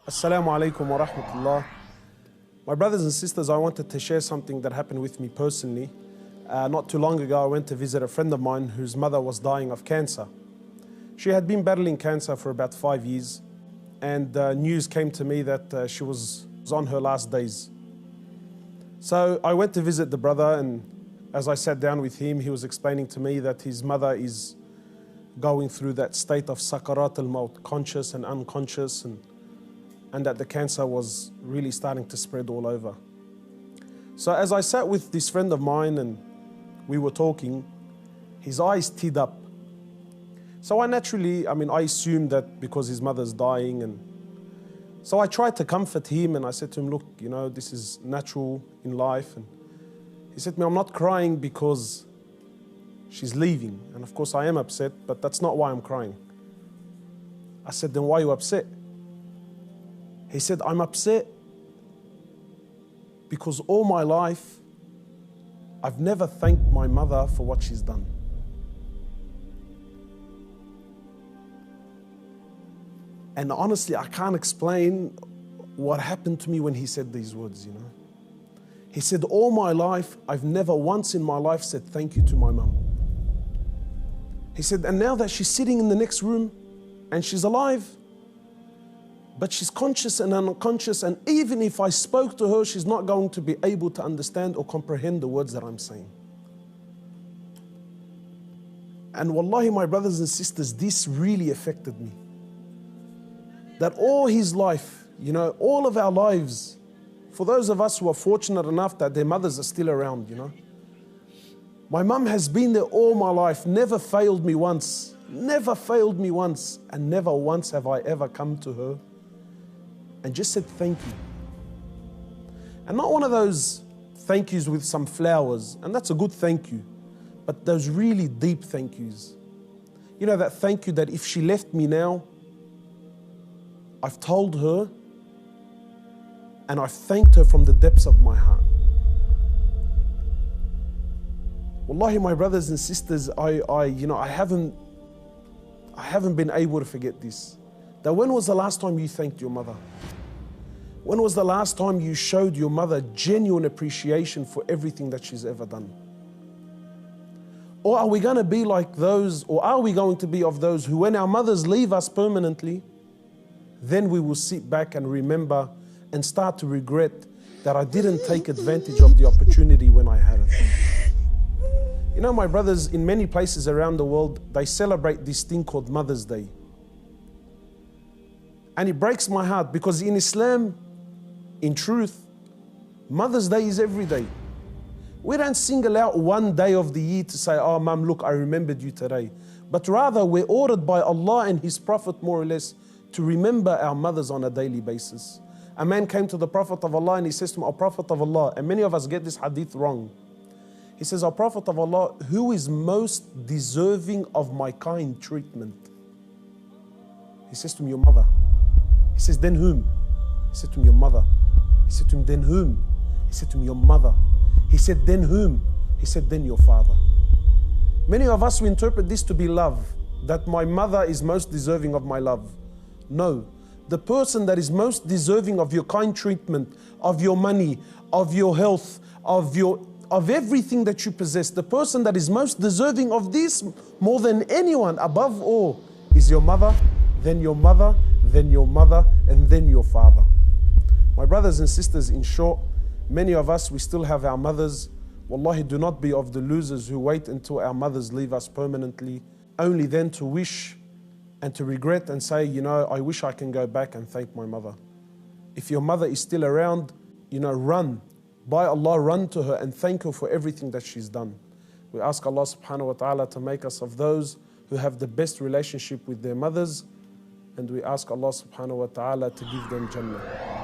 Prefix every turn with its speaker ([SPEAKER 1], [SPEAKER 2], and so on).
[SPEAKER 1] Assalamu alaikum wa rahmatullah. My brothers and sisters, I wanted to share something that happened with me personally. Not too long ago, I went to visit a friend of mine whose mother was dying of cancer. She had been battling cancer for about 5 years, and news came to me that she was on her last days. So I went to visit the brother, and as I sat down with him, he was explaining to me that his mother is going through that state of sakarat al-maut, conscious and unconscious, and that the cancer was really starting to spread all over. So as I sat with this friend of mine and we were talking, his eyes teared up. So I assumed that because his mother's dying, and so I tried to comfort him, and I said to him, look, this is natural in life. And he said to me, I'm not crying because she's leaving. And of course I am upset, but that's not why I'm crying. I said, then why are you upset? He said, I'm upset because all my life I've never thanked my mother for what she's done. And honestly, I can't explain what happened to me when he said these words, He said, all my life, I've never once in my life said thank you to my mum. He said, and now that she's sitting in the next room and she's alive, but she's conscious and unconscious, and even if I spoke to her, she's not going to be able to understand or comprehend the words that I'm saying. And wallahi, my brothers and sisters, this really affected me. That all his life, all of our lives, for those of us who are fortunate enough that their mothers are still around, my mum has been there all my life, never failed me once, and never once have I ever come to her and just said thank you. And not one of those thank yous with some flowers, and that's a good thank you, but those really deep thank yous. That thank you that if she left me now, I've told her and I've thanked her from the depths of my heart. Wallahi, my brothers and sisters, I haven't been able to forget this. That when was the last time you thanked your mother? When was the last time you showed your mother genuine appreciation for everything that she's ever done? Or are we going to be like those, or are we going to be of those who, when our mothers leave us permanently, then we will sit back and remember and start to regret that I didn't take advantage of the opportunity when I had it. My brothers, in many places around the world, they celebrate this thing called Mother's Day. And it breaks my heart because in Islam, in truth, Mother's Day is every day. We don't single out one day of the year to say, oh, Mum, look, I remembered you today. But rather, we're ordered by Allah and His Prophet, more or less, to remember our mothers on a daily basis. A man came to the Prophet of Allah and he says to him, O Prophet of Allah, and many of us get this hadith wrong. He says, O Prophet of Allah, who is most deserving of my kind treatment? He says to him, your mother. He says, then whom? He said to him, your mother. He said to him, then whom? He said to him, your mother. He said, then whom? He said, then your father. Many of us, we interpret this to be love, that my mother is most deserving of my love. No, the person that is most deserving of your kind treatment, of your money, of your health, of everything that you possess, the person that is most deserving of this more than anyone, above all, is your mother, then your mother, then your mother, and then your father. My brothers and sisters, in short, many of us, we still have our mothers. Wallahi, do not be of the losers who wait until our mothers leave us permanently, only then to wish and to regret and say, I wish I can go back and thank my mother. If your mother is still around, run. By Allah, run to her and thank her for everything that she's done. We ask Allah subhanahu wa ta'ala to make us of those who have the best relationship with their mothers, and we ask Allah subhanahu wa ta'ala to give them Jannah.